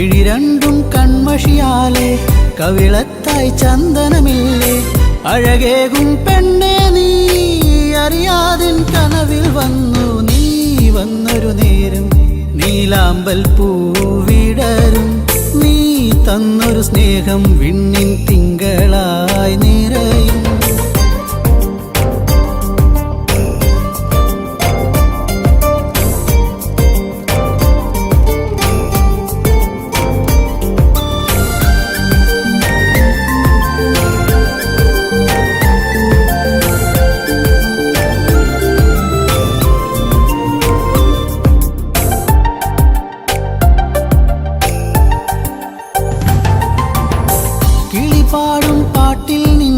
മിഴി രണ്ടും കൺമഷിയാലെ കവിളത്തായി ചന്ദനമില്ലേ അഴകേകും പെണ്ണെ നീ അറിയാതിൻ കനവിൽ വന്നു നീ വന്നൊരു നേരം നീലാമ്പൽ പൂവിടരും നീ തന്നൊരു സ്നേഹം വിണ്ണിൻ തിങ്കളായി നിറയും പാടും പാട്ടിൽ നിൻ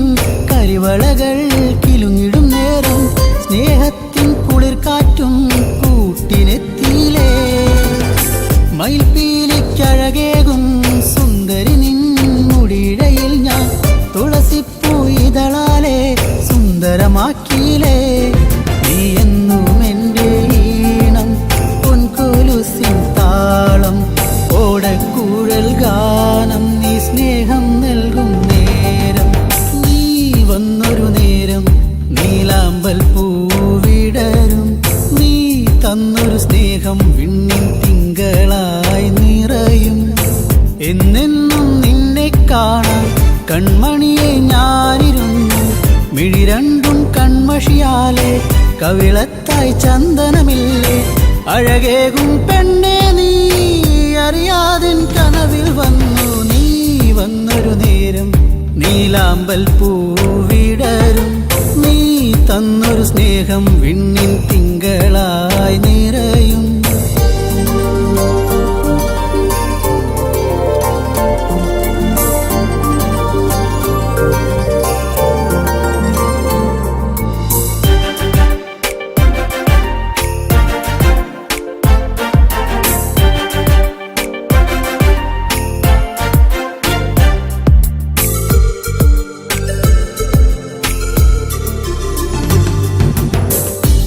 കരിവളകൾ കിലുങ്ങിടും നേരം സ്നേഹത്തിൻ കുളിർക്കാറ്റും കൂട്ടിനെത്തിയിലേ മയിൽപ്പീലിക്കഴകേകും സുന്ദരി നിൻ മുടിയിഴയിൽ ഞാൻ തുളസിപ്പൂയിതളാലെ സുന്ദരമാക്കിയിലേ നീ എന്നും എൻ്റെ ഈണം പൊൻകൊലുസിൻ താളം ഓടക്കൂഴൽ ഗാനം നീ സ്നേഹം നൽകും നേരം നീ വന്നൊരു നേരം നീലാമ്പൽ പൂവിടരും നീ തന്നൊരു സ്നേഹം വിണ്ണിൻ തിങ്കളായി നിറയും എന്നെന്നും നിന്നെ കാണാൻ കൺമണിയെ ഞാനിരുന്നു മിഴി രണ്ടും കൺമഷിയാലെ കവിളത്തായി ചന്ദനമില്ലേ അഴകേകും പെണ്ണെ നീ അറിയാതിൻ കനവിൽ വന്നു നീ വന്നൊരു നേരം നീലാമ്പൽ പൂവിടരും നീ തന്നൊരു സ്നേഹം വിണ്ണിൻ തിങ്കളായി നിറയും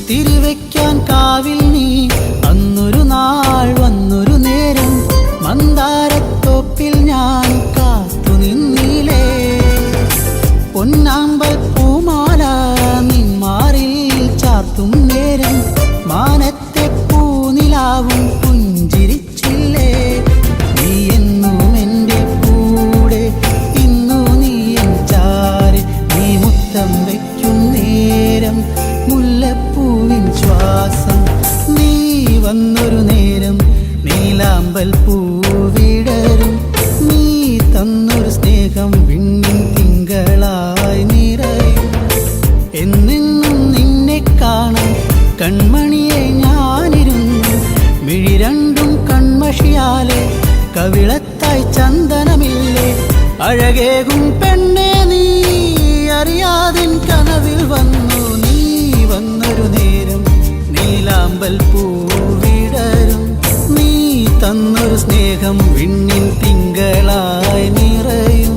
തിരിവെക്കാൻ കാവിൽ നീ അന്നൊരു നാൾ വന്നൊരു നേരം മന്ദാരത്തോപ്പിൽ ഞാൻ കാത്തു നിന്നിലേ പൊന്നാമ്പൽ പൂമാല നിന്മാറിൽ ചാർത്തും നേരം മാനത്തെ പൂനിലാവും പുഞ്ചിരിച്ചില്ലേ നീ എന്നും എൻ്റെ കൂടെ ഇന്നു നീ എൻ ചാരെ നീ മുത്തം വയ്ക്കും നേരം മുല്ലപ്പൂവിൻ ശ്വാസം നീ വന്നൊരു നേരം നീലാമ്പൽ പൂവിടരും നീ തന്നൊരു സ്നേഹം വിണ്ണിൻ തിങ്കളായി നിറയും എന്നെന്നും നിന്നെ കാണാൻ കൺമണിയെ ഞാനിരുന്നു മിഴി രണ്ടും കൺമഷിയാലെ കവിളത്തായി ചന്ദനമില്ലേ അഴകേകും പെണ്ണെ നീ അറിയാതിൻ കനവിൽ വന്നു നീ വന്നൊരു നേരം നീലാമ്പൽ പൂവിടരും നീ തന്നൊരു സ്നേഹം വിണ്ണിൻ തിങ്കളായി നിറയും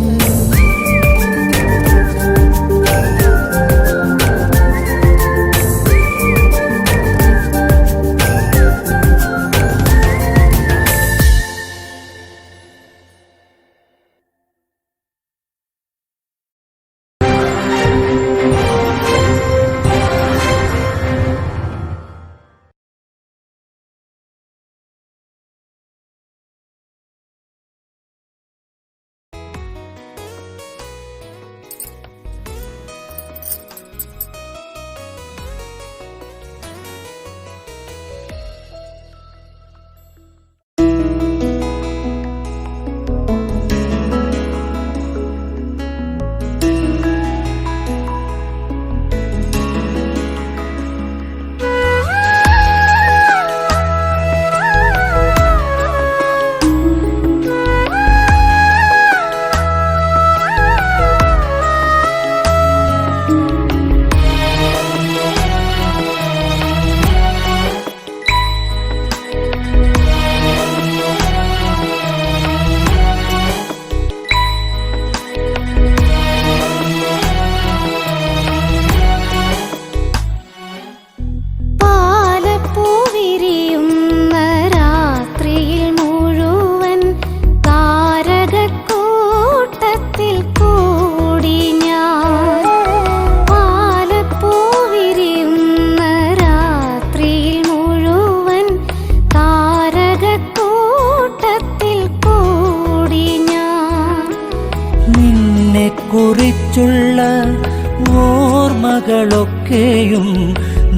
മകളൊക്കെയും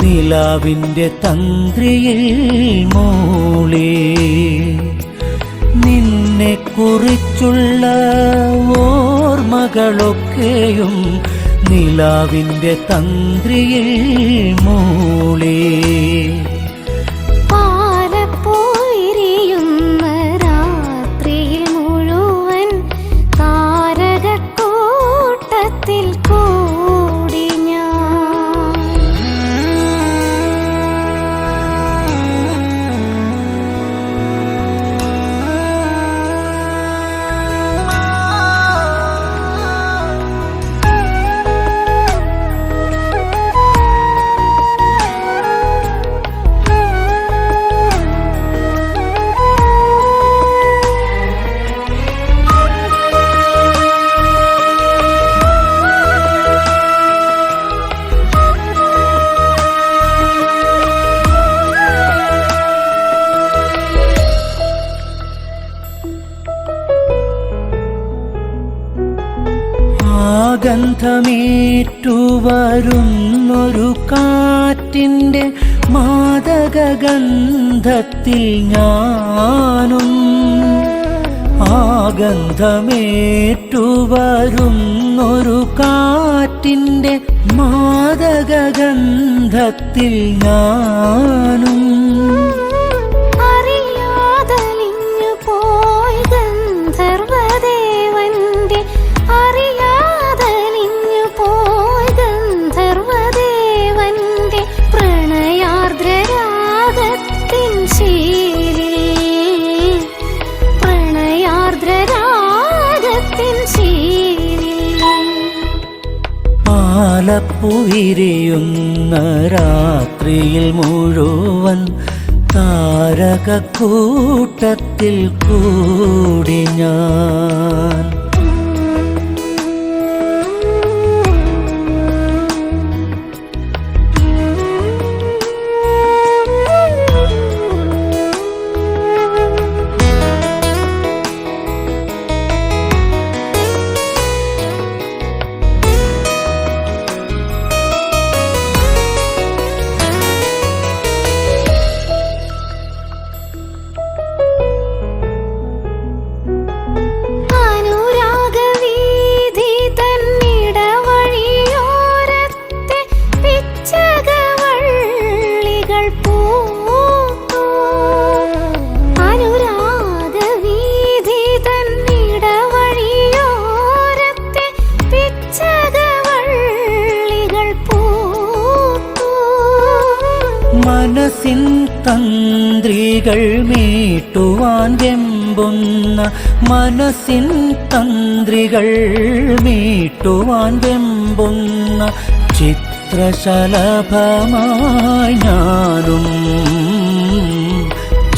നിലാവിൻ്റെ തന്ത്രിയിൽ മൂളി. നിന്നെ കുറിച്ചുള്ള ഓർമ്മകളൊക്കെയും നിലാവിൻ്റെ തന്ത്രിയിൽ മൂളി. ഗന്ധമേറ്റുവരുന്നൊരു കാറ്റിൻ്റെ മാദകഗന്ധത്തിൽ ഞാനും. ആ ഗന്ധമേറ്റുവരുന്നൊരു കാറ്റിൻ്റെ മാദകഗന്ധത്തിൽ ഞാനും. പാലപ്പുവിരിയുന്ന രാത്രിയിൽ മുഴുവൻ താരകക്കൂട്ടത്തിൽ കൂടി ഞാൻ. മനസ്സിൻ തന്ത്രികൾ മീട്ടുവാൻ വെമ്പുന്ന, മനസ്സിൻ തന്ത്രികൾ മീട്ടുവാൻ വെമ്പുന്ന ചിത്രശലഭമായി ഞാനും.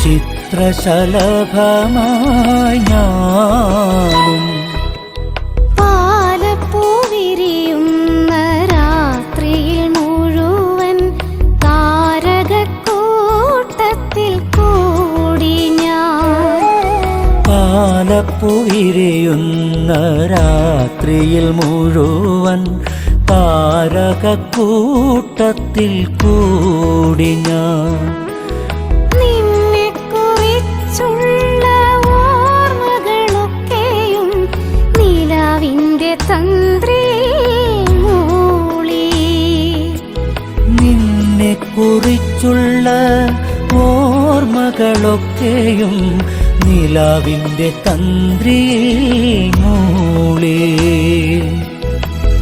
ചിത്രശലഭമായി ഞാനും. പാലപ്പുവിരിയുന്ന രാത്രിയിൽ മുഴുവൻ താരകക്കൂട്ടത്തിൽ കൂടി ഞാൻ. നിന്നെ കുറിച്ചുള്ള ഓർമ്മകളൊക്കെയും നിലാവിൻ്റെ തന്ത്രിയിൽ മൂളി. നിന്നെ കുറിച്ചുള്ള ഓർമ്മകളൊക്കെയും നിലാവിൻ്റെ തന്ത്രിയിൽ മൂളി.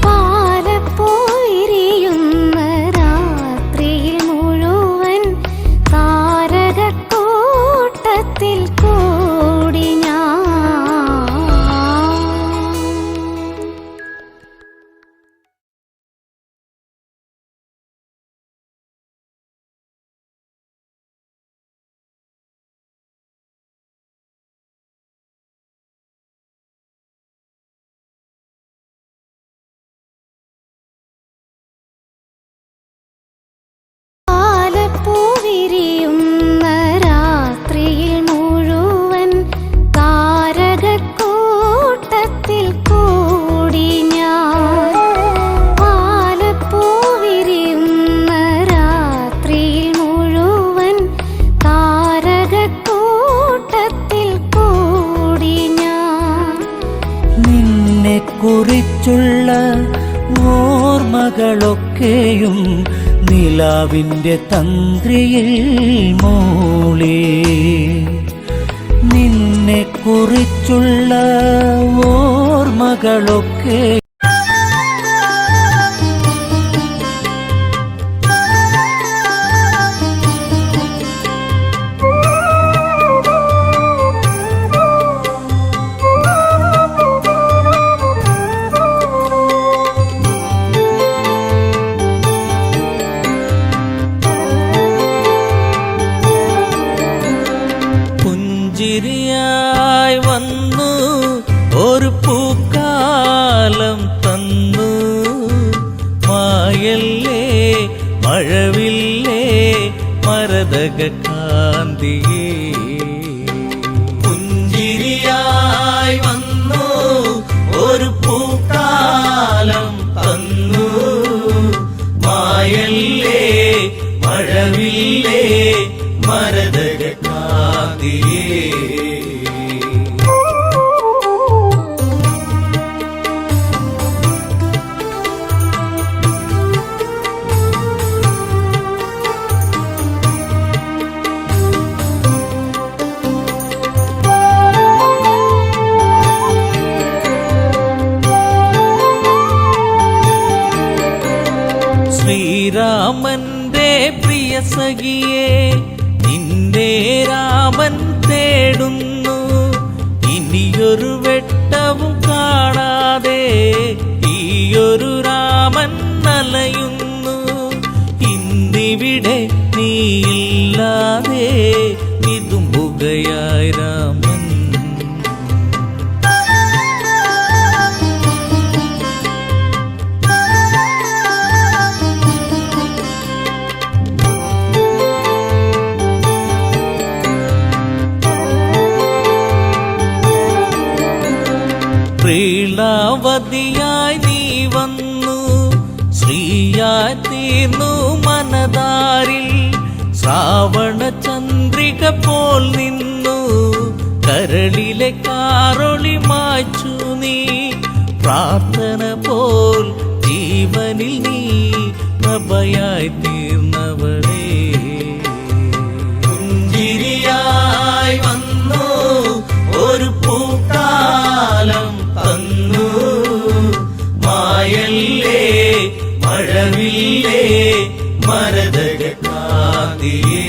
പാലപ്പുവിരിയുന്ന രാത്രിയിൽ മുഴുവൻ താരകക്കൂട്ടത്തിൽ കൂടി ഞാൻ. പാലപ്പൂവിരിയും നിലാവിൻ്റെ തന്ത്രിയിൽ മൂളി നിന്നെ കുറിച്ചുള്ള ഓർമ്മകളൊക്കെ പുഞ്ചിരിയായി വന്നു ഒരു പൂക്കാലം തന്നു മായല്ലേ മഴവില്ലേ മരതക കാന്തിയേ പുഞ്ചിരിയായി വന്നു ഒരു പൂക്കാലം തന്നു മായല്ലേ മഴവില്ലേ മരതക കാന്തിയേ ശ്രീരാമന്റെ പ്രിയ സഖിയെ നിന്റെ രാമൻ തേടുന്നു ഇനിയൊരു വെട്ടവും കാണാതെ ഈയൊരു രാമൻ അലയുന്നു ഇന്നിവിടെ നീയില്ലാതെ വിതുമ്പുകയായി രാമൻ പ്രീളാവതിയായി നീ വന്നു ശ്രീയായി തീർന്നു മനതാരിൽ ശ്രാവണ ചന്ദ്രിക പോൽ നിന്നു കരളിലെ കാറൊളി മായ്ച്ചു നീ പ്രാർത്ഥന പോൽ ജീവനിൽ നീ പ്രഭയായി തീർന്നവളേ പുഞ്ചിരിയായി വന്നു ഒരു പൂക്കാലം തന്നു മായല്ലേ മഴവില്ലേ മരതക കാന്തിയേ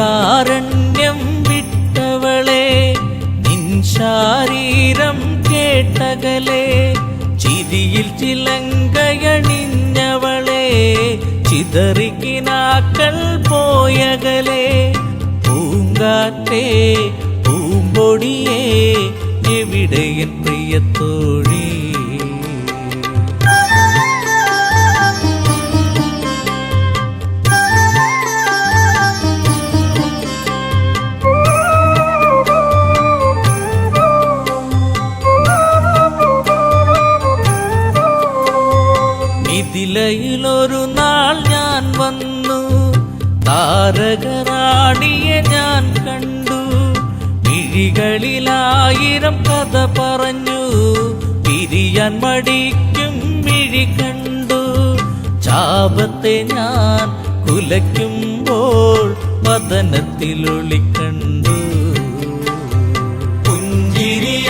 ആരണ്യം വിട്ടവളെ നിൻ ശാരീരം കേട്ടകലെ ചിരിയിൽ ചിലങ്കയണിഞ്ഞവളെ ചിതറിക്കിനാക്കൾ പോയകലെ പൂങ്കാറ്റേ പൂമ്പൊടിയേ എവിടെയൻ പ്രിയത്തോഴി മിഥിലയിലൊരു നാൾ ഞാൻ വന്നു താരകറാണിയെ ഞാൻ കണ്ടു മിഴികളിലായിരം കഥ പറഞ്ഞു പിരിയാൻ മടിക്കും മിഴി കണ്ടു ചാപത്തെ ഞാൻ കുലയ്ക്കുമ്പോൾ വദനത്തിലൊളി കണ്ടു പുഞ്ചിരിയായി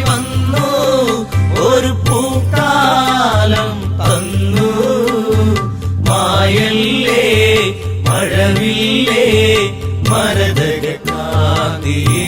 വന്നു ഒരു പൂക്കാലം തന്നു മായല്ലേ മഴവില്ലേ മരതക കാന്തിയേ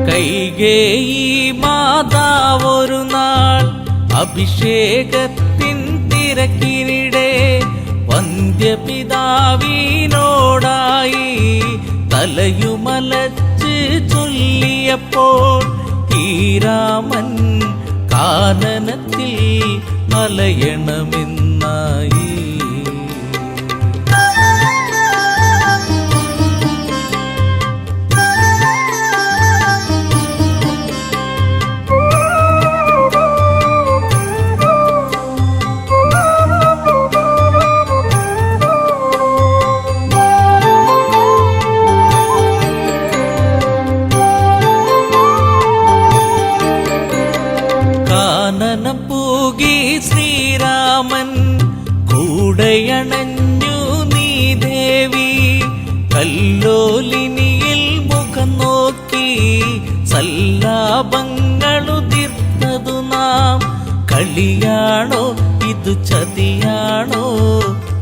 കൈകേയി മാതാവൊരു നാൾ അഭിഷേകത്തിൻ തിരക്കിനിടെ വന്ധ്യപിതാവിനോടായി തലയുമലച്ച് ചൊല്ലിയപ്പോൾ ഈ രാമൻ കാനനത്തിൽ അലയണമെന്നായി. കാനനം പൂകി ശ്രീരാമൻ കൂടയണഞ്ഞു നീ ദേവി. കല്ലോലിനിയിൽ മുഖം നോക്കി സല്ലാപങ്ങളുതിർത്തതു നാം. കളിയാണോ ഇതു ചതിയാണോ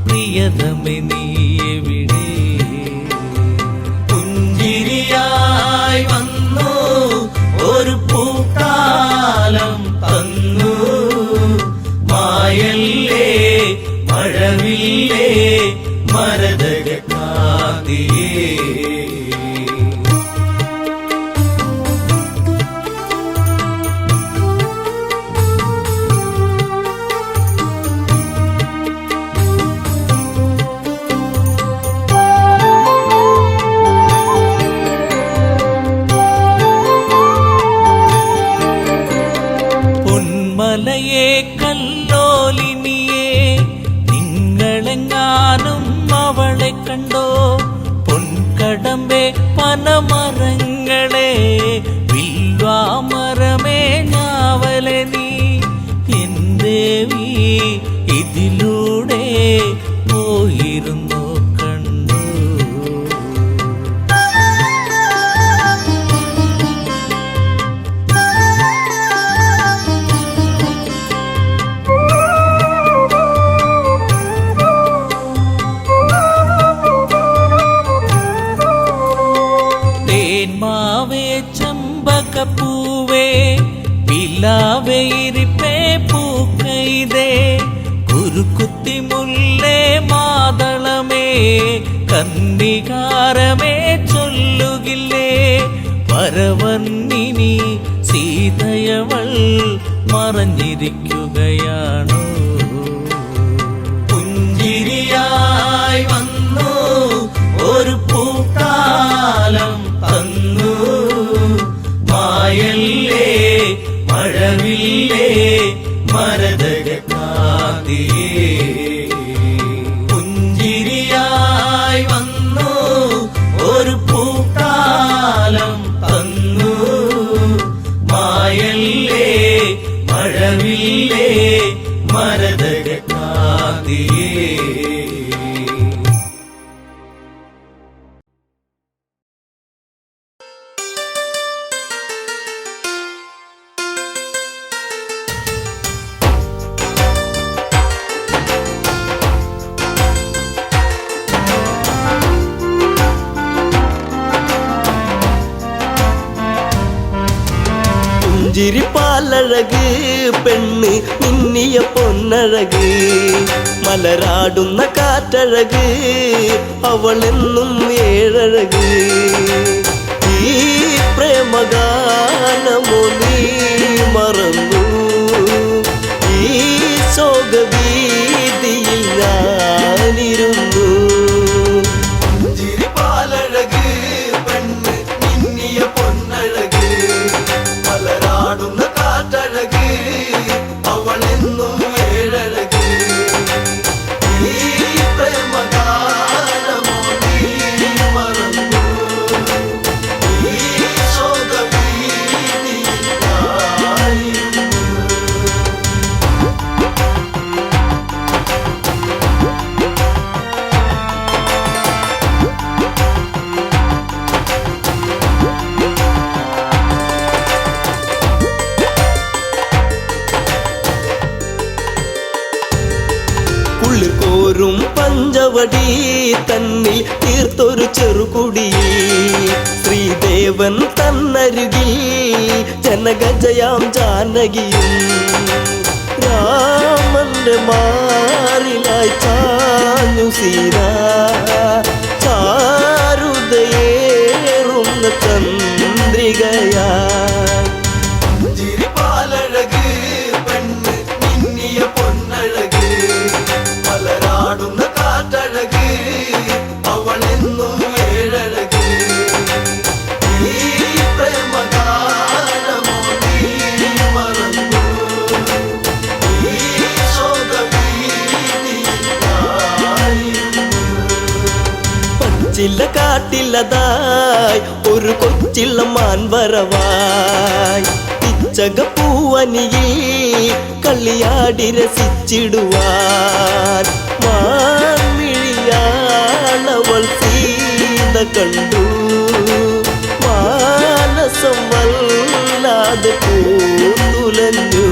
പ്രിയതമേ നീ എവിടെ? പുഞ്ചിരിയായി വന്നു ഒരു പൂക്കാലം തന്നു. മായല്ലേ മഴവില്ലേ മരതകക്കാതിയേ. പൊന്മലയെ കല്ലോലിനിയെ നിങ്ങളെങ്ങാനും അവളെ കണ്ടോ? പൊൻകടമ്പെ പനമരങ്ങളെ വിൽവാമരമേ ഞാവലെ നീ. എൻ ദേവി ഇതിലൂടെ പോയിരുന്നു കണ്ടു. തേന്മാവേ ചമ്പകപ്പൂവേ പിലാവേരിപ്പേ പൂക്കൈതേ. കുരുക്കുത്തി മുല്ലേ മാതളമേ കന്ദികാരമേ ചൊല്ലുകില്ലേ? വരവർണ്ണിനി സീതയവൾ മറഞ്ഞിരിക്കുകയാണോ? പുഞ്ചിരിയായി വന്നു ഒരു പൂക്കാലം തന്നു. മായല്ലേ മഴവില്ലേ മരതകക്കാതിയേ. പുഞ്ചിരിയായി വന്നു ഒരു പൂക്കാലം തന്നു. മായല്ലേ മഴവില്ലേ മരതകക്കാതിയേ. പുഞ്ചിരിപ്പാലഴക് പെണ്ണ് മിന്നിയ പൊന്നഴക്. മലരാടുന്ന കാറ്റഴക് അവളെന്നും ഏഴഴക്. ഈ പ്രേമഗാനമോ നീ മറന്നു? ഈ ശോകവീതിയിൽ ഞാനിരുന്നു. പുഞ്ചിരിപ്പാലഴക് പെണ്ണ് മിന്നിയ പൊന്നഴക്. മലരാടുന്ന കാറ്റഴക് അവളെന്നും ഏഴഴക്. ഈ പ്രേമഗാനമോ നീ മറന്നു? ഈ ശോകവീതിയിൽ ഞാനിരുന്നു. കോരും പഞ്ചവടി തന്നിൽ തീർത്തൊരു ചെറുകുടി. ശ്രീദേവൻ തന്നരുകിൽ ജനകജയാം ജാനകിയും. രാമന്റെ മാറിലായി ചാഞ്ഞു സീത. ചാരുതയേ പച്ചില കാട്ടില്ലതായി ഒരു കൊച്ചിള്ള മാൻവരവായി പിച്ചകപ്പൂവനിയിൽ കളിയാടി രസിച്ചിടുവാൻ മാൻമിഴിയാണവൾ സീത കണ്ടു മാനസം വല്ലാതെ പൂത്തുലഞ്ഞു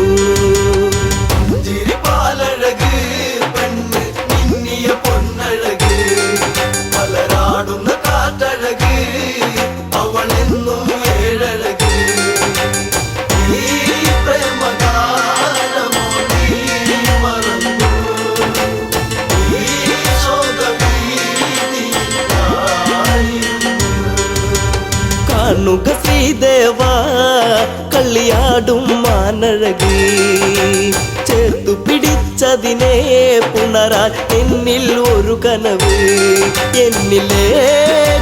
ചിരിപ്പാലഴക് പെണ്ണ് മിന്നിയ പൊന്നഴക് മലരാടുന്ന കാറ്റഴക് അവളെന്നും ഏഴഴക് ഈ പ്രേമഗാനമോ നീ മറന്നു ഈ ശോകഭീതിയായിരുന്നു. കാണുക ശ്രീദേവ കളിയാടും മാനഴകി ചേർത്തു പിടിച്ചതിനെ പുണരാൻ എന്നിൽ ഒരു കനവ് എന്നിലേ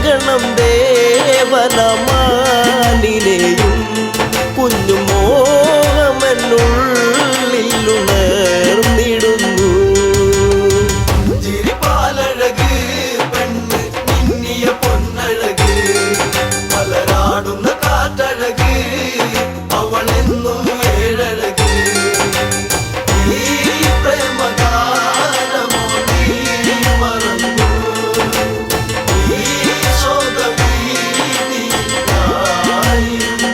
ഗണം ദേവനമാനിനെയും കുഞ്ഞു മോഹമെന്നുള്ളിലുണർന്നിടുന്നു ചിരിപ്പാലഴക് പെണ്ണ് മിന്നിയ പൊന്നഴക് മലരാടുന്ന കാറ്റഴക് അവളെന്നും ഏഴഴക് ഈ പ്രേമഗാനമോ നീ മറന്നു ഈ ശോകഭീതിയായിരുന്നു.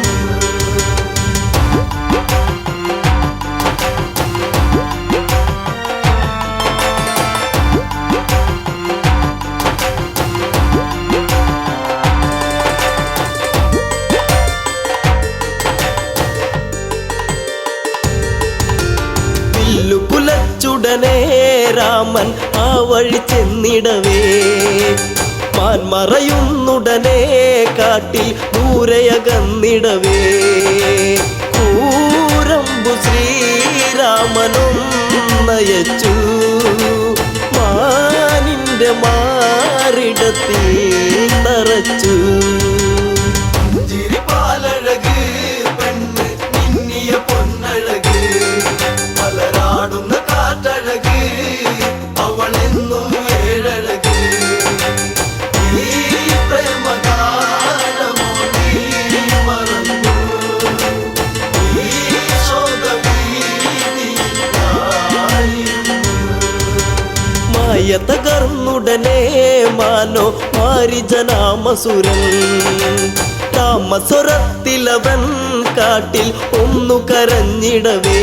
കുലച്ചുടനെ രാമൻ ആ വഴി ചെന്നിടവേ മാൻമറയുന്നുടനെ കാട്ടിൽ ദൂരയകന്നിടവേ കൂരമ്പു ശ്രീരാമനും നയച്ചു മാനിന്റെ മാറിടത്തിൽ തറച്ചു ചിരിപ്പാലഴക് പെണ്ണ് മിന്നിയ പൊന്നഴക് മലരാടുന്ന കാറ്റഴക് അവളെന്നും ഏഴഴക് ഈ പ്രേമഗാനമോ നീ മറന്നു ഈ ശോകഭീതിയായിരുന്നു. മായ തകർന്നുടനെ മാനോ മാരിജനാമസുരൻ താമസ്വരത്തിലവൻ കാട്ടിൽ ഒന്നു കരഞ്ഞിടവേ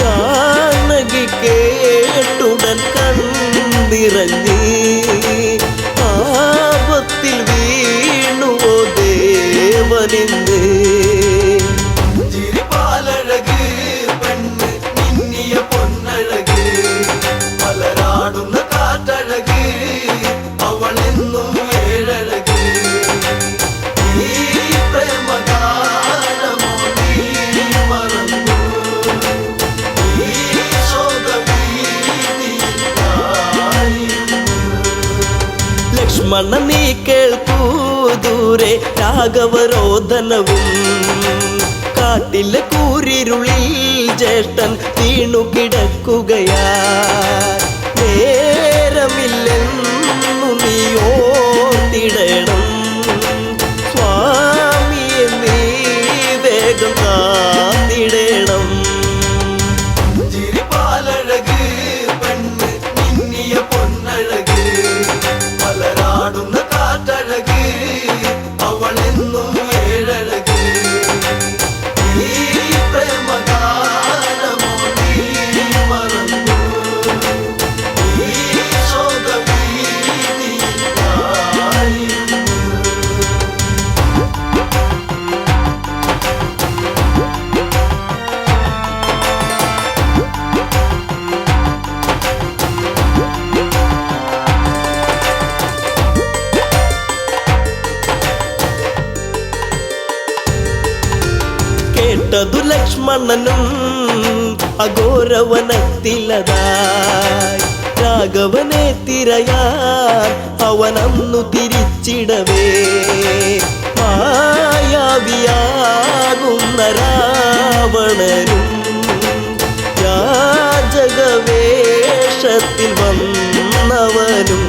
ജാനകി കേട്ടുടൻ കണ്ണിറങ്ങി ആപത്തിൽ വീണുവോ ദേവനിന്ന് ചിരിപ്പാലഴക് പെണ്ണ് മിന്നിയ പൊന്നഴക് മലരാടുന്ന കാറ്റഴക് അവളെന്നും ഏഴഴക് ഈ പ്രേമഗാനമോ നീ മറന്നു ഈ ശോകഭീതിയായിരുന്നു. ലക്ഷ്മണ നീ കേൾക്കൂ ദൂരെ രാഘവരോധനവും കാട്ടിലെ കൂരിരുളിൽ ജ്യേഷ്ഠൻ വീണു കിടക്കുകയാ നേരമില്ലെന്നു നീ ഓർത്തിടണം സ്വാമിയെ നീ വേഗം കാത്തിടണം ചിരിപ്പാലഴക് പെണ്ണ് മിന്നിയ പൊന്നഴക് മലരാടുന്ന കാറ്റഴക് അവളെന്നും ഏഴഴക് ഈ പ്രേമഗാനമോ നീ മറന്നു ഈ ശോകഭീതിയായിരുന്നു. കേട്ടതു ലക്ഷ്മണനും അഘോരവനത്തിലതായി രാഘവനെ തിരയാൻ അവനന്നു തിരിച്ചിടവേ മായാവിയാകുന്ന രാവണനും യാചകവേഷത്തിൽ വന്നവനും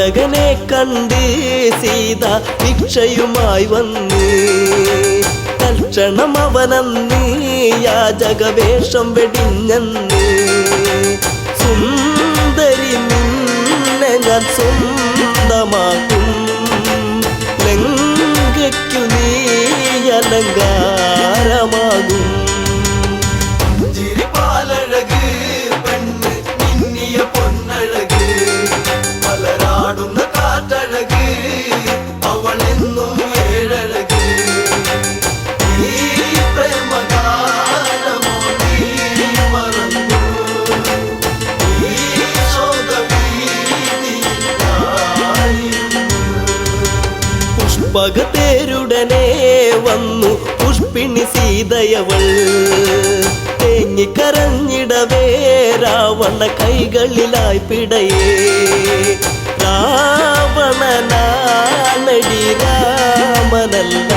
മകനെ കണ്ട് സീത ഭിക്ഷയുമായി വന്ന് തൽക്ഷണം അവനന്ന് യാചകവേഷം വെടിഞ്ഞന്ന് സുന്ദരി നിന്നെ ഞാൻ സ്വന്തമാക്കും ലങ്കയ്ക്കു നീ അലങ്കാരമാകും ചിരിപ്പാലഴക് പെണ്ണ് മിന്നിയ പൊന്നഴക് മലരാടുന്ന കാറ്റഴക് അവളെന്നും ഏഴഴക് ഈ പ്രേമഗാനമോ നീ മറന്നു ഈ ശോകഭീതിയിലായിരുന്നു. പുഷ്പകത്തേരുടനെ വന്നു പുഷ്പിണി സീതയവൾ തേങ്ങിക്കരഞ്ഞിടവേ രാവണ കൈകളിലായി പിടയേ രാവണനാണടി രാമനല്ല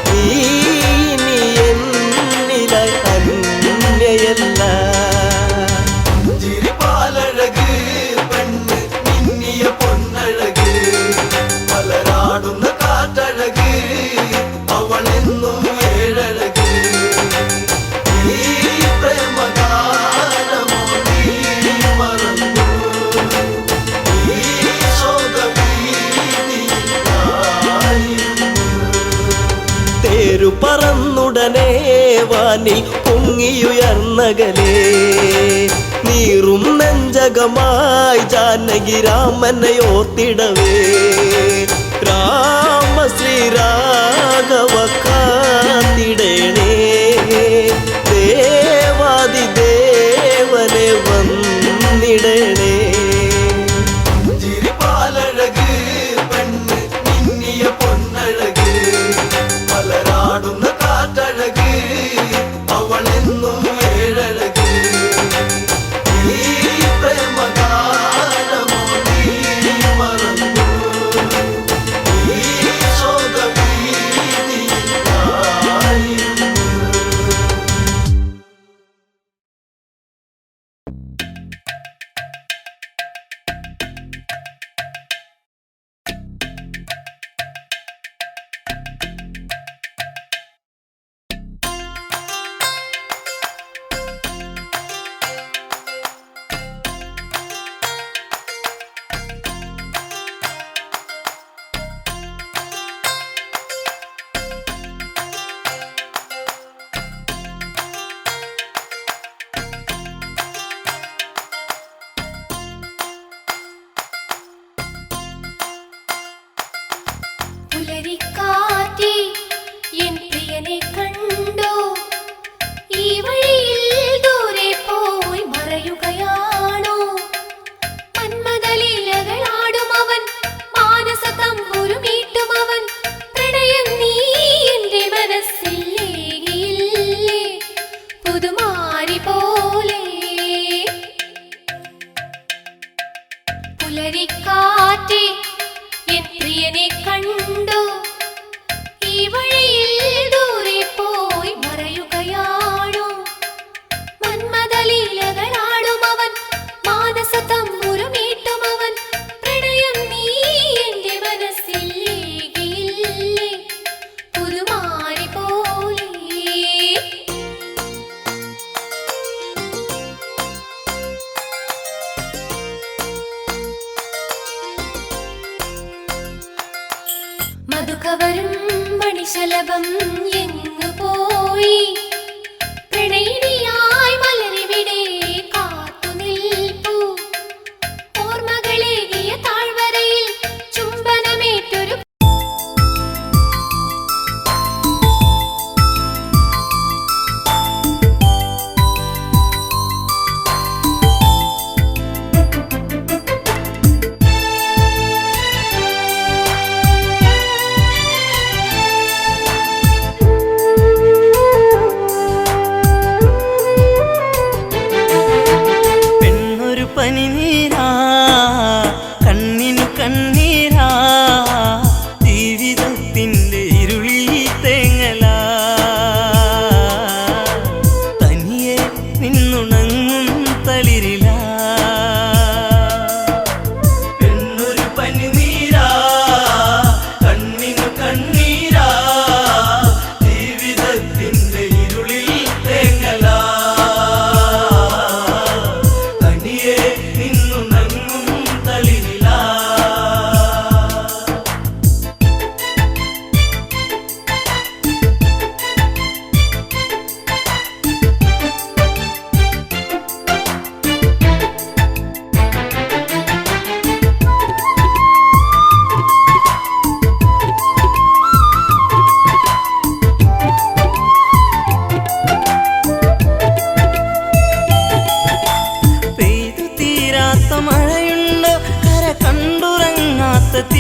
നീ ഇനി എന്നിലായി അന്യയല്ല ചിരിപ്പാലഴക് പെണ്ണ് മിന്നിയ പൊന്നഴക് മലരാടുന്ന കാറ്റഴക് അവളെന്നും ഏഴഴക് ഈ പ്രേമഗാനമോ നീ മറന്നു ഈ ശോകഭീതിയിലായിരുന്നു. തേരു പറന്നുടനെ വാനിൽ പൊങ്ങിയുയർന്നകലേ നീറും നെഞ്ചകമായി ജാനകി രാമനെ ഓർത്തിടവേ രാമ ശ്രീരാഘവ കാത്തിടേണേ ദേവാദിദേവനെ വന്നിടണേ ചിരിപ്പാലഴക് പെണ്ണ് മിന്നിയ പൊന്നഴക് മലരാടുന്ന കാറ്റഴക് അവളെന്നും ഏഴഴക് ഈ പ്രേമഗാനമോ നീ മറന്നു ഈ ശോകഭീതിയിലായിരുന്നു.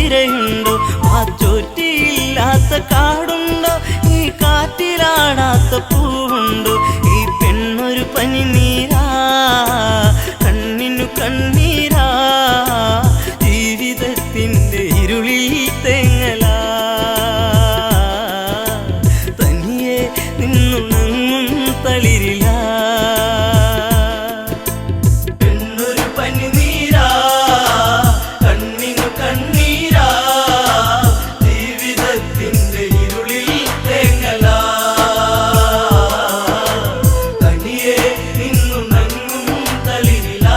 തിരയുണ്ടോ? മാച്ചോറ്റിയില്ലാത്ത കാടുണ്ടോ? ഈ കാറ്റിലാടാത്ത പൂവുണ്ടോ? ഈ പെണ്ണൊരു പനിനീരാ, കണ്ണിനു കണ്ണീരാ, ജീവിതത്തിൻ്റെ ഇരുളിൽ തേങ്ങലാ, തനിയെ നിന്നുണങ്ങും തളിരില. പെണ്ണൊരു പനിനീരാ, കണ്ണിനു കണ്ണീരാ, ജീവിതത്തിൻ്റെ ഇരുളിൽ തേങ്ങലാ, തനിയെ നിന്നുണങ്ങും തളിരില.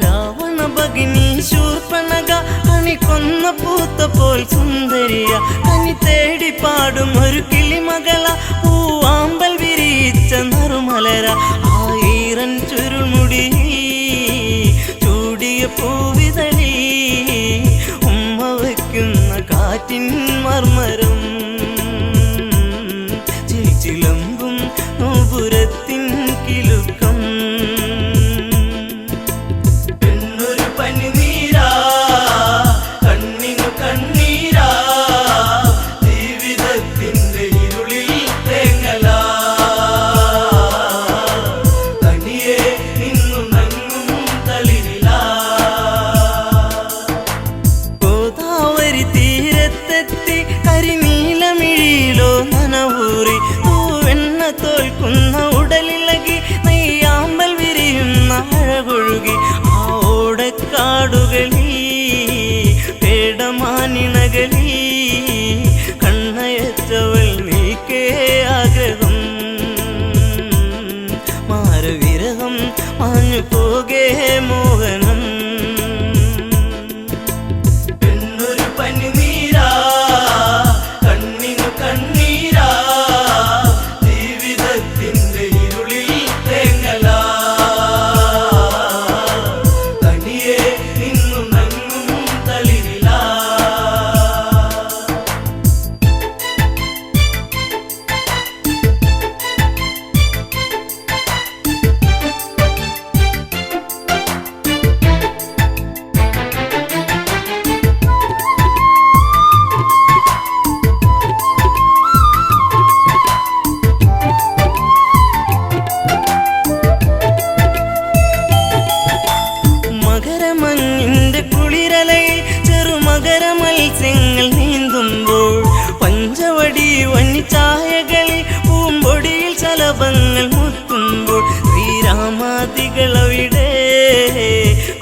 രാവണ ഭഗിനി ശൂർപ്പണഖ അണിക്കൊന്ന പൂത്ത പോൽ സുന്ദരിയ, കനി തേടി പാടും ഒരു കിളിമകള, പൂവാമ്പൽ വിരിയിച്ച നറുമലര, ആയിരം ചുരുൾമുടി ചൂടിയ പൂവിതളി, ഉമ്മ വയ്ക്കുന്ന കാറ്റിൻ മർമരം, ചിലമ്പും നോപുരത്തിൻ കിലുക്കം. പെണ്ണൊരു പനിനീരാ, കണ്ണിനു കണ്ണീരാ, ജീവിതത്തിൻ്റെ ഇരുളിൽ തേങ്ങലാ, തനിയെ നിന്നുണങ്ങും തളിരില. ഗോദാവരി തീരത്തെത്തി കരിനീലമിഴിയിലോ നനവൂറി, തൂവെണ്ണ തോൽക്കുന്ന ഉടലിളകി, നെയ്യാമ്പൽ വിരിയുന്ന അഴകൊഴുകി, ആ ഓടക്കാടുകളിൽ പേടമാനിണകളിൽ കണ്ണയച്ചവൾ നീക്കേ ആഗ്രഹം, മാരവിരഹം മാഞ്ഞു പോകേ മോഹനം. പെണ്ണൊരു പനിനീരാ, കണ്ണിനു കണ്ണീരാ, ജീവിതത്തിൻ്റെ ഇരുളിൽ തേങ്ങലാ, തനിയെ നിന്നുണങ്ങും തളിരില. മകരമഞ്ഞിന്റെ കുളിരലയിൽ ചെറുമകര മത്സ്യങ്ങൾ നീന്തുമ്പോൾ, പഞ്ചവടി വന്നിച്ചായകളിൽ പൂമ്പൊടിയിൽ ശലഭങ്ങൾ മുത്തുമ്പോൾ, ശ്രീരാമാദികളവിടെ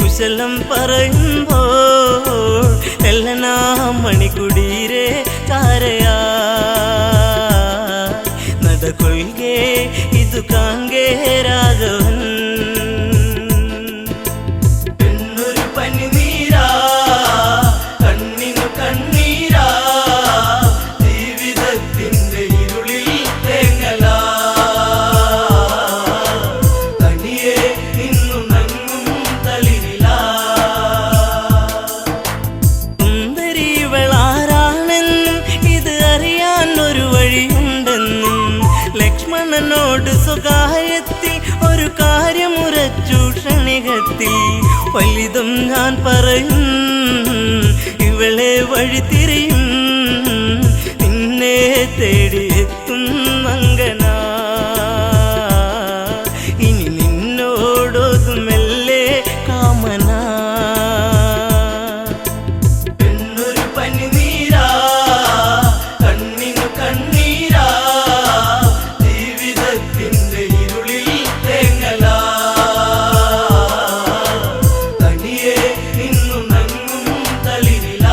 കുശലം പറയുമ്പോൾ, എല്ലനാ മണികുടീരെ ചാരയാ നടകൊള്ളുകേ ഇതു കാങ്കേ രാഘവൻ. പെണ്ണൊരു പനിനീരാ, കണ്ണിനു കണ്ണീരാ, ജീവിതത്തിൻ്റെ ഇരുളിൽ തേങ്ങലാ, തനിയെ നിന്നുണങ്ങും തളിരില. സുന്ദരിവളാരാണെന്നും ഇത് അറിയാൻ ഒരു വഴിയുണ്ടെന്നും, ലക്ഷ്മണനോട് സ്വകാര്യത്തിൽ ഒരു കാര്യമുറച്ചു ക്ഷണികത്തിൽ, വലുതും ഞാൻ പറയും ഇവളെ വഴി തിരിയും, നിന്നെ തേടിയെത്തും മങ്കനാ, ഇനി നിന്നോടൊതുമെല്ലെ കാമനാ. പെണ്ണൊരു പനിനീരാ, കണ്ണിനു കണ്ണീരാ, ജീവിതത്തിൻ്റെ ഇരുളിൽ തേങ്ങലാ, തനിയെ നിന്നുണങ്ങും തളിരില.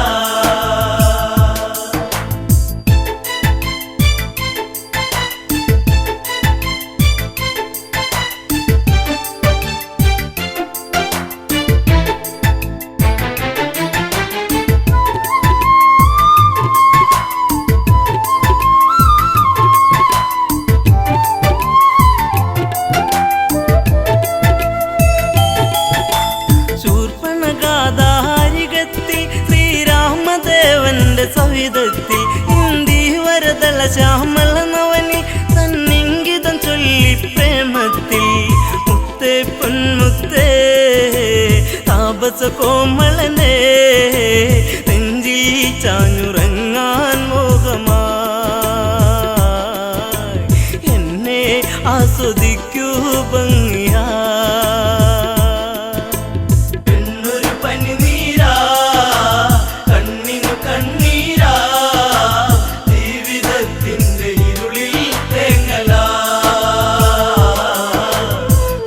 വിധത്തിൽ ഇന്ദി വരതള ശ്യാമള നവനിൽ തന്നിങ്കിതം ചൊല്ലി പ്രേമത്തിൽ മുത്തേ പൊന്മുത്തേ താപസ കോമളനെ നെഞ്ചിൽ ചാഞ്ഞുറങ്ങാൻ മോഹമായി എന്നെ ആസ്വദിക്കൂ ഭംഗിയാ പെണ്ണൊരു പനിനീരാ കണ്ണിനു കണ്ണീരാ ജീവിതത്തിന്റെ ഇരുളിൽ തേങ്ങലാ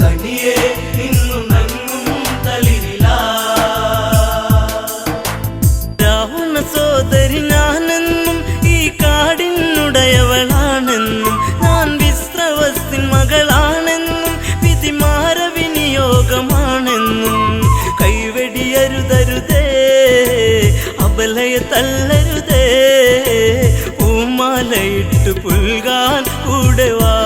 തനിയെ നിന്നു നങ്ങും തളിരിലാ രാവണ സോദരി ഞാനെന്നും ഈ കാടിനുടയവളാണെന്നും ഞാൻ വിശ്രവസ്തിൻ മകളാണെന്നും വിധിമാര വിനിയോഗമാണെന്നും കൈവെടിയരുതരുതേ അബലയെ തള്ളരുതേ പൂമാലയിട്ട് പുൽകാൻ കൂടെ വാ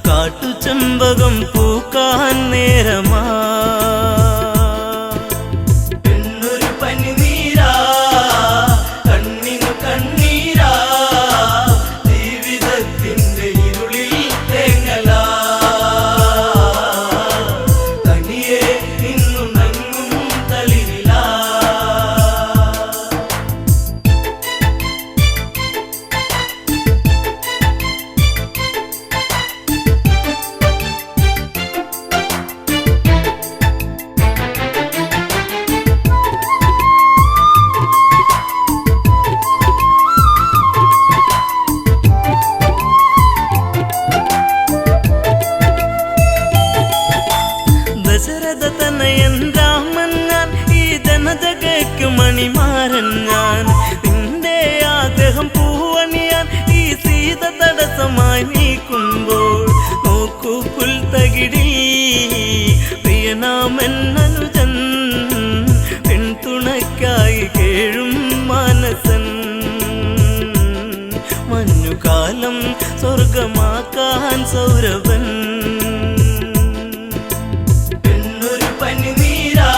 കാട്ടുചെമ്പകം പൂക്കാൻ നേരമാ പെണ്ണൊരു പനിനീരാ കണ്ണിനു കണ്ണീരാ ജീവിതത്തിന്റെ ഇരുളിൽ തേങ്ങലാ തനിയെ നിന്നു നങ്ങും തളിരിലാ ദശരഥ തനയൻ രാമൻ ഞാൻ ഈ ജനജഗയ്ക്കു മണിമാരൻ ഞാൻ നിന്റെ ആഗ്രഹം പൂവണിയാൻ ഈ സീത തടസ്സമായി നീക്കുമ്പോൾ നോക്കൂ പുൽത്തകിടിൽ പ്രിയനാമൻ അനുജൻ പെൺതുണയ്ക്കായി കേഴും മാനസൻ മഞ്ഞുകാലം സ്വർഗമാക്കാൻ സൗരഭൻ പെണ്ണൊരു പനിനീരാ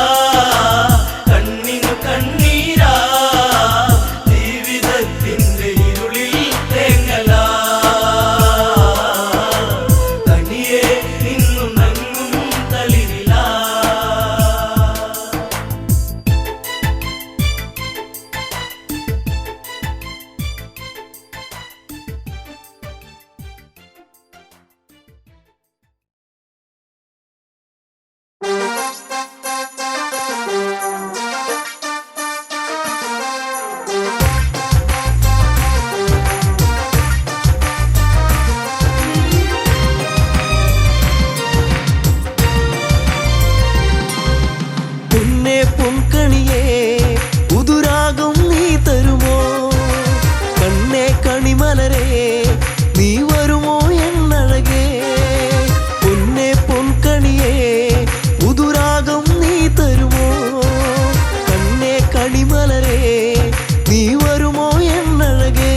കണ്ണിനു കണ്ണീരാ ജീവിതത്തിന്റെ ഇരുളിൽ തേങ്ങലാ തനിയെ നിന്നു നങ്ങും തളിരിലാ പൊന്നേ പൊൻകണിയേ പുതുരാഗം നീ തരുമോ കണ്ണേ കണിമലരേ നീ വരുമോ എന്നഴകേ പൊന്നേ പൊൻകണിയേ പുതുരാഗം നീ തരുമോ കണ്ണേ കണിമലരേ നീ വരുമോ എന്നഴകേ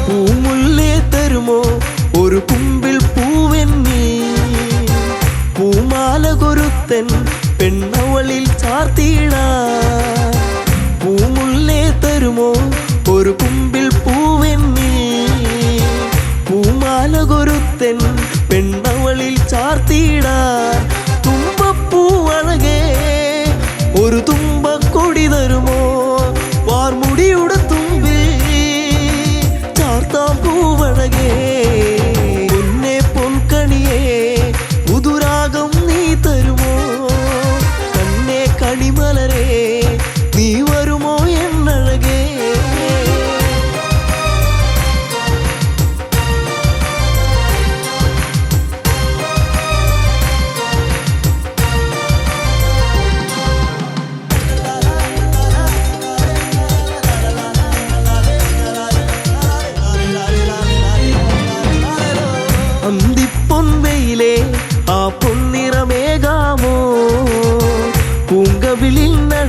പൂമുല്ലേ തരുമോ ഒരു കുമ്പിൽ പൂവെന്നീ പൂമാല കൊരുത്തൻ പെണ്ണവളിൽ ചാർത്തിയിടാ പൂമുല്ലേ തരുമോ ഒരു കുമ്പിൽ പൂവെന്നീ പൂമാല കൊരുത്തൻ പെണ്ണവളിൽ ചാർത്തിയിടാ തുമ്പപ്പൂവഴകേ ഒരു തുമ്പക്കൊടി തരുമോ വാർമുടിയുടെ തുമ്പിൽ ചാർത്താം പൂവഴകേ പൊന്നേ പൊൻകണിയേ പുതുരാഗം നീ തരുമോ കണ്ണേ കണിമല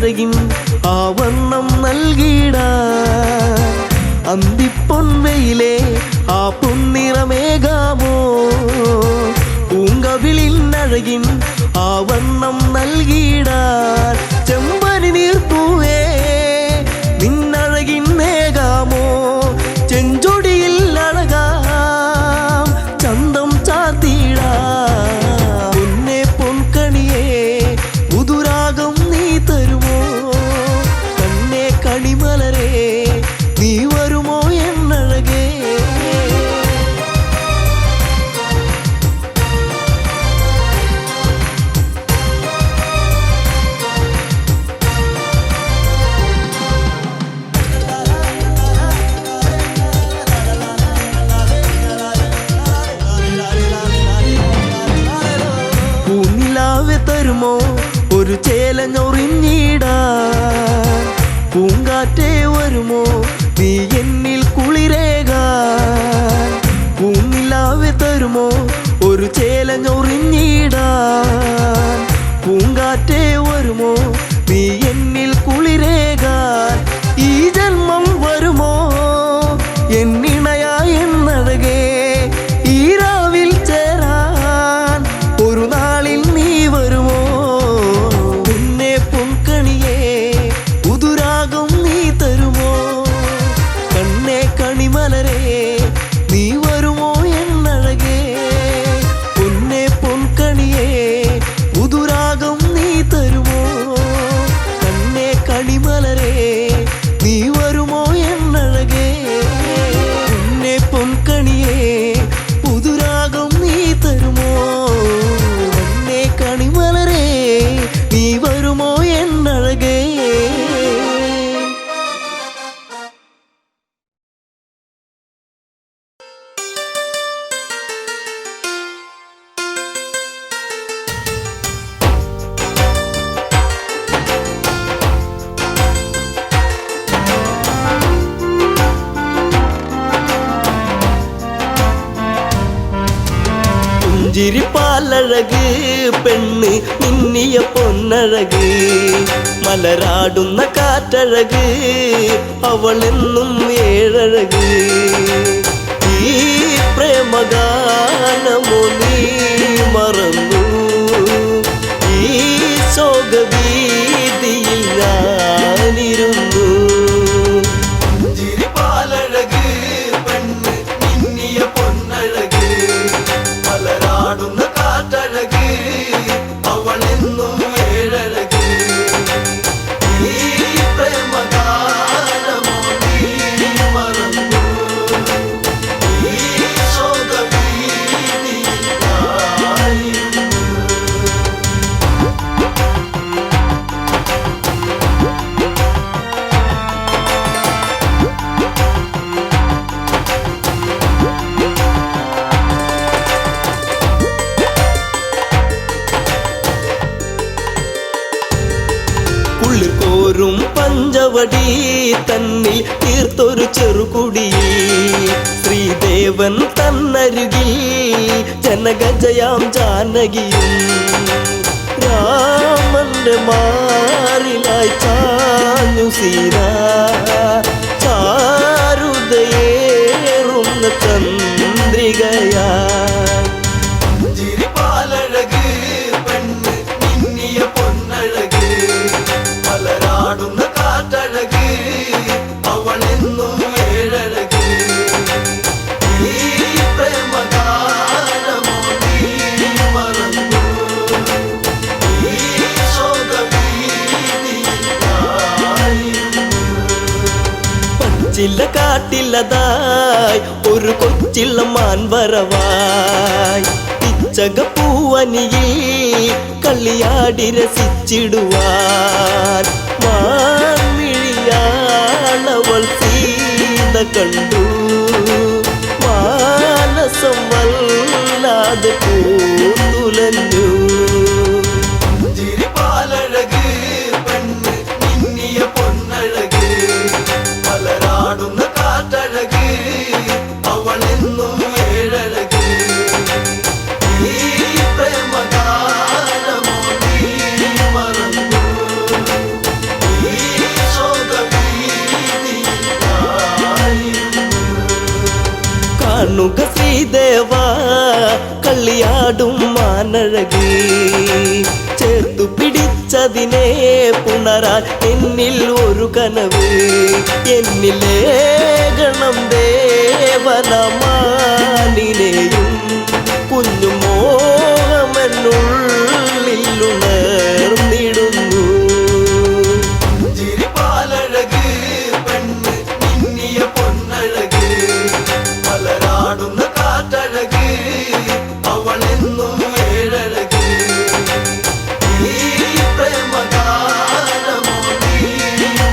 നിന്നഴകിൻ ആവർണം നൽകിടാ അന്തിപ്പൊൻവയിലെ ആ പൊന്നിറമേകാമോ പൂങ്കവിളിന്നഴകിൻ ആവർണം നൽകിടാൻ ചെമ്പനി നീർപ്പൂവേ നിന്നഴകിൻ മേകാമോ ചെഞ്ചൊടിയിൽ അഴകാം ചന്തം ചാത്തിടാ പൊന്നെ പൊൻകണിയേ പുതുരാഗം നീ തരുമോ കണ്ണേ കണിമലരേ നീ വരുമോ എന്നഴകേ പൂനിലാവെ തരുമോ ഒരു ചേലഞ്ഞൊറിഞ്ഞിടാ പൂങ്കാറ്റേ വരുമോ നീ എന്നിൽ കുളിരേകാൻ പൂനിലാവെ തരുമോ ഒരു ചേലഞ്ഞൊറിഞ്ഞിടാൻ പൂങ്കാറ്റേ വരുമോ നീ എന്നിൽ കുളിരേകാൻ ഈ ജന്മം വരുമോ എന്നിണയാ എന്നഴകേ ഈ രാവിൽ ചേരാൻ ഒരു നാളിൽ നീ വരുമോ പൊന്നെ പൊൻകണിയേ പുതുരാഗം നീ തരുമോ കണ്ണേ കണിമലരേ നീ വരുമോ എന്നഴകേ പൊന്നെ പൊൻകണിയേ പുതുരാഗം നീ തരുമോ കണ്ണേ കണിമലരേ നീ വരുമോ എന്നഴകേ പൊന്നെ പൊൻകണിയേ പുതുരാഗം നീ തരുമോ കണ്ണേ കണിമലരേ നീ വരുമോ എന്നഴകേ പുഞ്ചിരിപ്പാലഴക് പെണ്ണ് മിന്നിയ പൊന്നഴക് മലരാടുന്ന കാറ്റഴക് അവളെന്നും ഏഴഴക് ഈ പ്രേമഗാനമോ നീ മറന്നു ഈ ശോകവീതിയിൽ ഞാനിരുന്നു ചിരിപ്പാലഴക് പെണ്ണ് മിന്നിയ പൊന്നഴക് മലരാടുന്ന കാറ്റഴക് അവളെന്നും ഏഴഴക് ഈ പ്രേമഗാനമോ നീ മറന്നു ഈ ശോകവീതിയിൽ ഞാനിരുന്നു കുളിർക്കോരും പഞ്ചവടി തന്നിൽ തീർത്തൊരു ചെറുകുടി ശ്രീദേവൻ തന്നരുകിൽ ജനകജയാം ജാനകിയും രാമന്റെ മാറിലായി ചാഞ്ഞു സീത ചാരുതയേറുന്ന ചന്ദ്രികയാ ചിരിപ്പാലഴക് പെണ്ണ് മിന്നിയ പൊന്നഴക് മലരാടുന്ന കാറ്റഴക് അവളെന്നും ഏഴഴക് ഈ പ്രേമഗാനമോ നീ മറന്നു ഈ ശോകവീതിയിൽ ഞാനിരുന്നു പച്ചില കാട്ടിലതായി ഒരു കൊച്ചിള്ള മാൻവരവായി പിച്ചകപ്പൂവനിയിൽ കളിയാടി രസിച്ചിടുവാൻ മാൻമിഴിയാളവൾ സീത കണ്ടു മാനസം വല്ലാതെ പൂത്തുലഞ്ഞു ചിരിപ്പാലഴക് പെണ്ണ് മിന്നിയ പൊന്നഴക് മലരാടുന്ന കാറ്റഴക് അവളെന്നും ഏഴഴക് ഈ പ്രേമഗാനമോ നീ മറന്നു കാണുക ശ്രീദേവ കളിയാടും മാനഴകി ചേർത്തു പിടിച്ചതിനെ പുണരാൻ എന്നിൽ ഒരു കനവ് എന്നിലേ ഗണം ദേവനമാനിനെയും കുഞ്ഞു മോഹമെന്നുള്ളിലുണർന്നിടുന്നു ചിരിപ്പാലഴക് പെണ്ണ് മിന്നിയ പൊന്നഴക് മലരാടുന്ന കാറ്റഴക് അവളെന്നും ഏഴഴക് ഈ പ്രേമഗാനമോ നീ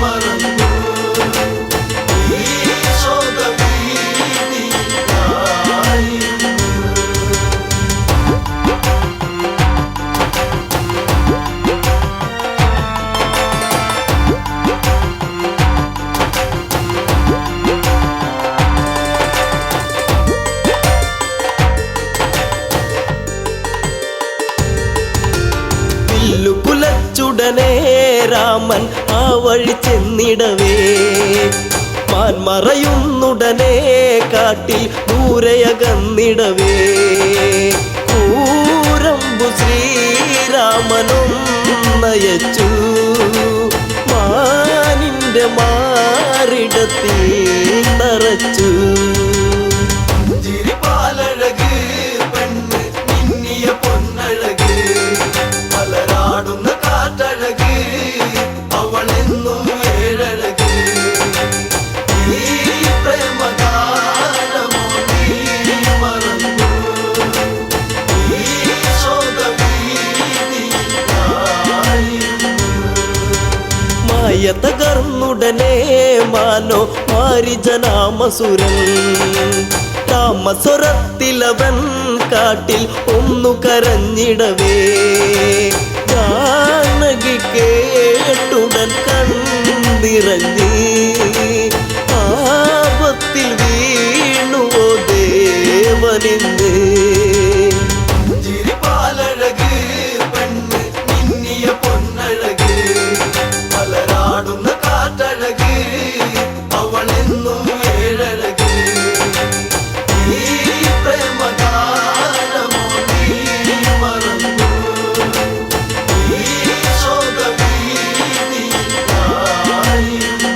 മറന്നു ഈ ശോകവീതിയായിരുന്നു. കുലച്ചുടനെ രാമൻ ആ വഴി ചെന്നിടവേ മാൻമറയുന്നുടനെ കാട്ടിൽ ദൂരയകന്നിടവേ കൂരമ്പു ശ്രീരാമനും നയച്ചു മാനിന്റെ മാറിടത്തിൽ തറച്ചു ചിരിപ്പാലഴക് പെണ്ണ് മിന്നിയ പൊന്നഴക് മലരാടുന്ന കാറ്റഴക് അവളെന്നും ഏഴഴക് ഈ പ്രേമഗാനമോ നീ മറന്നു ഈ ശോകവീതിയായിരുന്നു. മായ തകർന്നുടനെ മാനോ മാരിജനാമസുരൻ താമസ്വരത്തിലവൻ കാട്ടിൽ ഒന്നു കരഞ്ഞിടവേ ജാനകി കേട്ടുടൻ കണ്ണിറങ്ങി ആപത്തിൽ വീണുവോ ദേവനിന്ന് ചിരിപ്പാലഴക് പെണ്ണ് മിന്നിയ പൊന്നഴക് മലരാടുന്ന കാറ്റഴക് അവളെന്നും ഏഴഴക് ഈ പ്രേമഗാനമോ നീ മറന്നു ഈ ശോകവീതിയായിരുന്നു.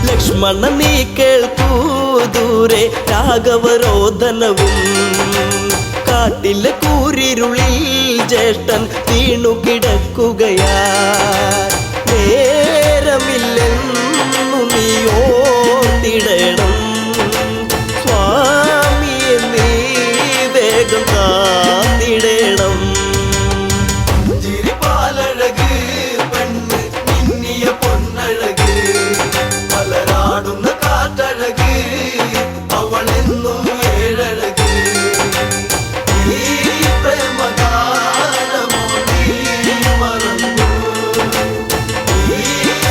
ലക്ഷ്മണ നീ കേൾക്കൂ ദൂരെ രാഘവരോധനവും കാട്ടിലെ കൂരിരുളിൽ ജ്യേഷ്ഠൻ വീണു കിടക്കുകയാ നേരമില്ലെന്നു നീ ഓർത്തിടണം സ്വാമിയെ നീ വേഗം കാത്തിടണം ചിരിപ്പാലഴക് പെണ്ണ് മിന്നിയ പൊന്നഴക് മലരാടുന്ന കാറ്റഴക് അവളെന്നും ഏഴഴക് ഈ പ്രേമഗാനമോ നീ മറന്നു ഈ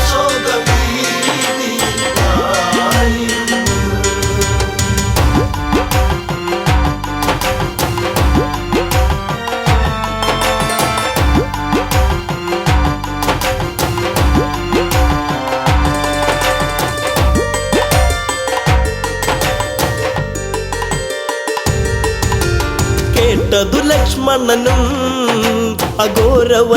ശോകവീതിയായിരുന്നു. കേട്ടതു ലക്ഷ്മണനും അഘോരവനത്തിലതായി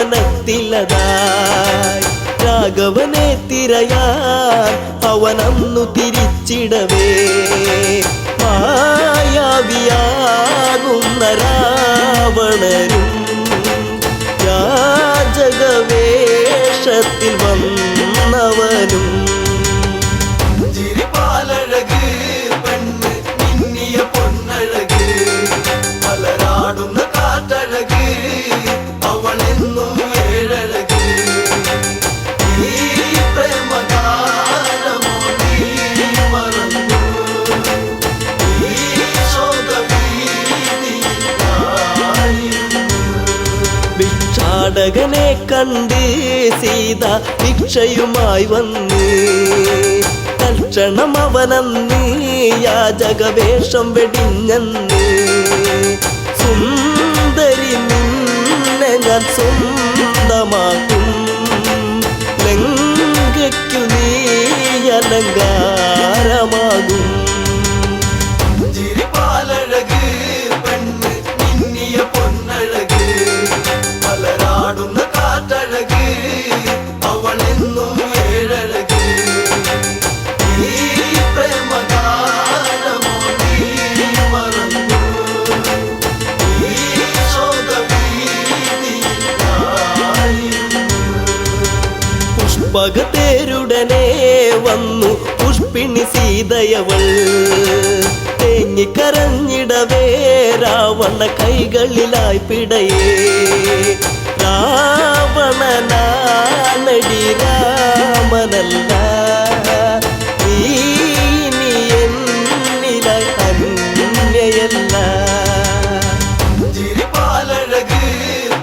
രാഘവനെ തിരയാൻ അവനന്നു തിരിച്ചിടവേ മായാവിയാകുന്ന രാവണനും യാചകവേഷത്തിൽ വന്നവനും ചിരിപ്പാലഴക് പെണ്ണ് മിന്നിയ പൊന്നഴക് മലരാടുന്ന കാറ്റഴക് അവളെന്നും ഏഴഴക് ഈ പ്രേമഗാനമോ നീ മറന്നു ഈ ശോകവീതിയായിരുന്നു. ഭിക്ഷാടകനെ കണ്ട് സീത ഭിക്ഷയുമായി വന്ന് തൽക്ഷണം അവനന്ന് യാചകവേഷം വെടിഞ്ഞന്ന് സുന്ദരി നിന്നെ ഞാൻ സ്വന്തമാക്കും ലങ്കയ്ക്കു നീ അലങ്കാരമാകും സീതയവൾ തേങ്ങിക്കരഞ്ഞിടവേ രാവണ കൈകളിലായി പിടയേ രാവണനാണടി രാമനല്ല നീ ഇനി എന്നിലായി അന്യയല്ല ചിരിപ്പാലഴക്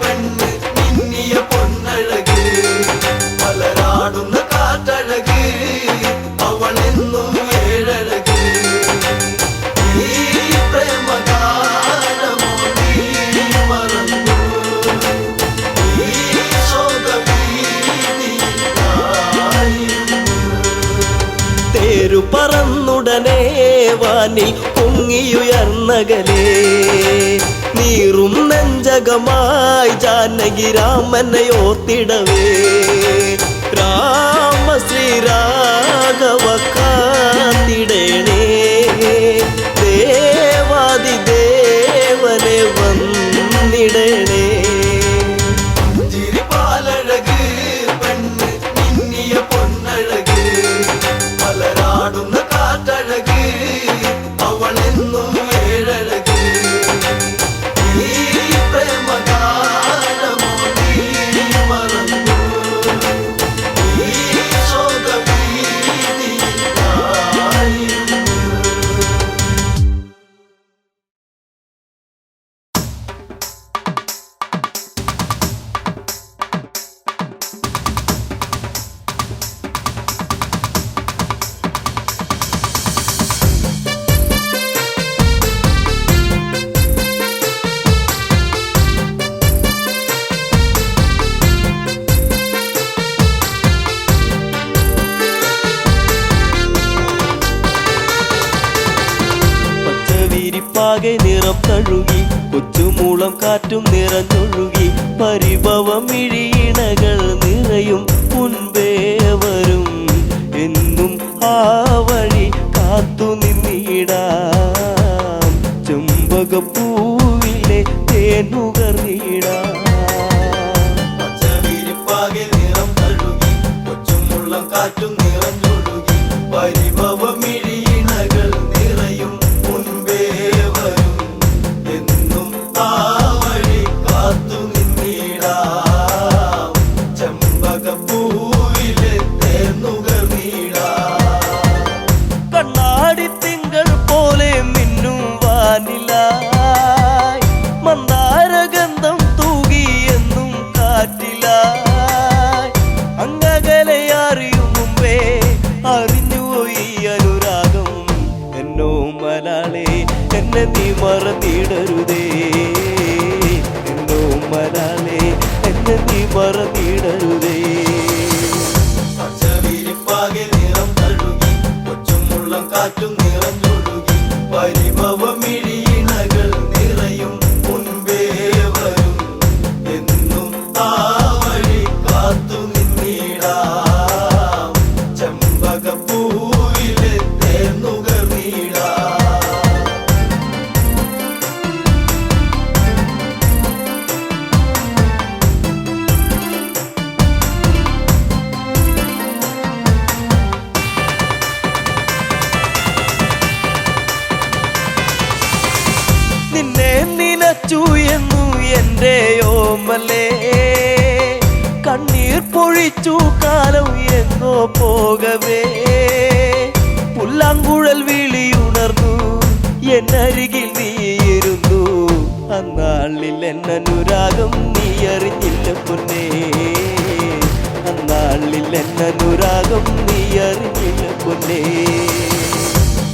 പെണ്ണ് മിന്നിയ പൊന്നഴക് മലരാടുന്ന കാറ്റഴക് അവളെന്നും ഏഴഴക് ഈ പ്രേമഗാനമോ നീ മറന്നു ഈ ശോകവീതിയായിരുന്നു. തേരു പറന്നുടനെ വാനിൽ പൊങ്ങിയുയർന്നകലേ നീറും നെഞ്ചകമായി ജാനകി രാമനെ ഓർത്തിടവേ രാമ ശ്രീരാഘവ കാത്തിടേണേ ദേവാദി ദേവനെ വന്നിടണേ ചിരിപ്പാലഴക് പെണ്ണ് മിന്നിയ പൊന്നഴക് മലരാടുന്ന കാറ്റഴക് അവളെന്നും ഏഴഴക് ഈ പ്രേമഗാനമോ നീ മറന്നു ഈ ശോകവീതിയായിരുന്നു. പച്ചവിരിപ്പാകെ നിറം തഴുകി കൊച്ചുമൂളം കാറ്റും നിറഞ്ഞൊഴുകി പരിഭവം ഇഴിയിണകൾ നിറയും മുൻപേ വരും എന്നും ആ വഴി കാത്തു നിന്നിടാം ചെമ്പകപ്പൂവിലെ തേനുകർന്നിടാം പച്ചവിരിപ്പാകെ നിറം തഴുകി കൊച്ചുമുള്ളം കാറ്റും നിറഞ്ഞൊഴുകി പരിഭവമിഴിയിണകൾ നിറയും മുൻപേ വരും എന്നും ആ വഴി കാത്തു നിന്നിടാം ചെമ്പകപ്പൂവിലെ തേനുകർന്നിടാം. കണ്ണാടി തിങ്കൾ പോലെ മിന്നും വാനിലായി മന്ദാരഗന്ധം തൂകി എന്നും കാറ്റിലായി അങ്ങകലെ അറിയും മുമ്പേ അറിഞ്ഞുപോയി അനുരാഗം എന്നോ മലാളെ എന്നെ നീ മറന്നിടരുതേ എന്നോ മലാളെ എന്നെ നീ മറന്നിടരുതേ പച്ചവിരിപ്പാകെ നിറം തഴുകി കൊച്ചുമുള്ളം കാറ്റും നിറഞ്ഞൊഴുകി പരിഭവമിഴിയിണകൾ നിറയും മുൻപേ വരും എന്നും ആ വഴി കാത്തു നിന്നിടാം ചെമ്പകപ്പൂവിലെ തേനുകർന്നിടാം. നിന്നെ നിനച്ചു എന്നു എൻ്റെ ഓമലേ കണ്ണീർ പൊഴിച്ചു കാലം എന്നോ പോകവേ പുല്ലാങ്കുഴൽ വിളിയുണർന്നു എന്നരികിൽ നീയിരുന്നു അന്നാളിൽ എന്നനുരാഗം നീ അറിഞ്ഞില്ല പൊന്നേ അന്നാളിൽ എന്നനുരാഗം നീ അറിഞ്ഞില്ല പൊന്നേ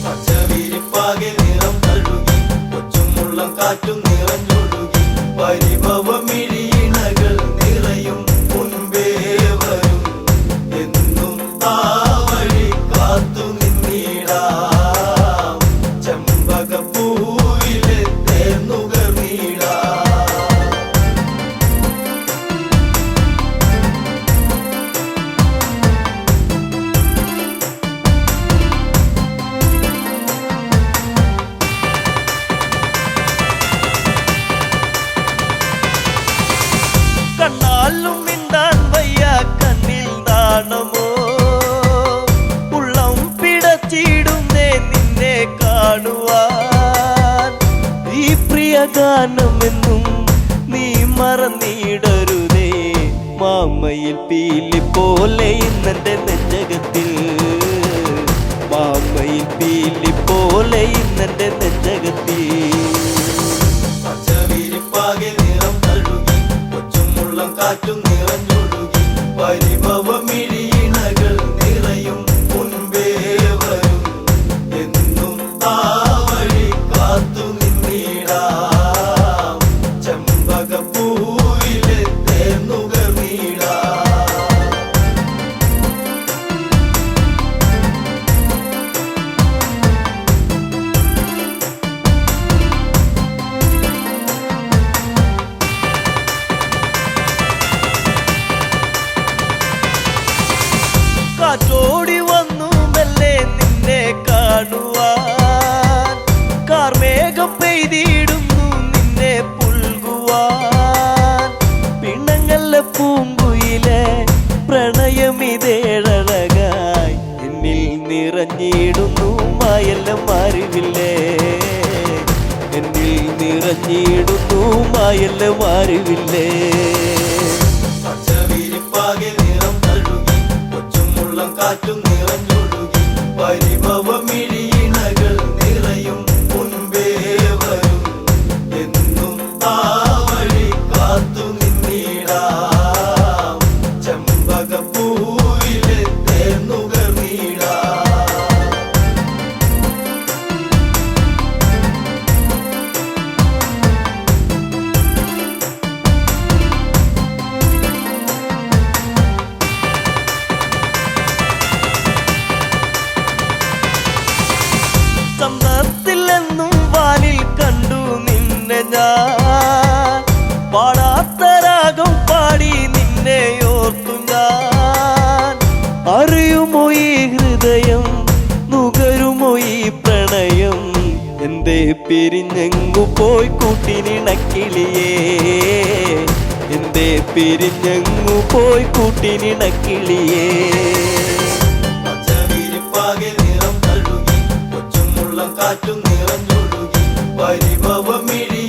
പച്ചവിരിപ്പാകെ നിറം തഴുകി കൊച്ചുമുള്ളം കാറ്റും നിറഞ്ഞൊഴുകി പരിഭവമിഴിയിണകൾ നിറയും മുൻപേ വരും എന്നും ആ വഴി കാത്തു നിന്നിടാം ചെമ്പകപ്പൂവിലെ തേനുകർന്നിടാം. ഗാനമെന്നും നീ മറന്നിടരുതേ. മാമയിൽ പീലി പോലെ ഇന്നെന്റെ നെഞ്ചകത്തിൽ, മാമയിൽ പീലി പോലെ ഇന്നെന്റെ നെഞ്ചകത്തിൽ. പച്ചവിരിപ്പാകെ നിറം തഴുകി, കൊച്ചുമുള്ളം കാറ്റും നിറഞ്ഞൊഴുകി, പരിഭവമിഴിയിണകൾ നിറയും മുൻപേ വരും. എന്നും ആ വഴി കാത്തു നിന്നിടാം, ചെമ്പകപ്പൂവിലെ തേന്നുകർന്നിടാം. കാറ്റോടി വന്നു മെല്ലെ നിന്നെ കാണുവാൻ, കാർമേഘം പെയ്തിടുന്നു നിന്നെ പുൽകുവാൻ. പിണങ്ങല്ല പൂങ്കുയിലെ പ്രണയമിതേഴഴകായി എന്നിൽ നിറഞ്ഞിടുന്നു മായല്ല മാറിവില്ലേ, എന്നിൽ നിറഞ്ഞിടുന്നു മായല്ല മാറിവില്ലേ. പച്ചവിരിപ്പാകെ നിറം തഴുകി, കൊച്ചുമുള്ളം കാറ്റും നിറഞ്ഞൊഴുകി, പരിഭവമിഴിയിണകൾ നിറയും മുൻപേ വരും. എന്നും ആ വഴി കാത്തു നിന്നിടാം, ചെമ്പകപ്പൂവിലെ തേന്നുകർന്നിടാം. ചന്തത്തിലെന്നും വാനിൽ കണ്ടു നിന്നെ ഞാൻ, പാടാത്ത രാഗം പാടി നിന്നെ ഓർത്തു ഞാൻ. അറിയുമോ ഈ ഹൃദയം, നുകരുമോ ഈ പ്രണയം, എന്തേ പിരിഞ്ഞെങ്ങു പോയി കൂട്ടിനിണക്കിളിയേ, എന്തേ പിരിഞ്ഞെങ്ങു പോയി കൂട്ടിനിണക്കിളിയേ. പച്ചവിരിപ്പാകെ നിറം തഴുകി, കൊച്ചുമുള്ളം കാറ്റും നിറഞ്ഞൊഴുകി, പരിഭവമിഴി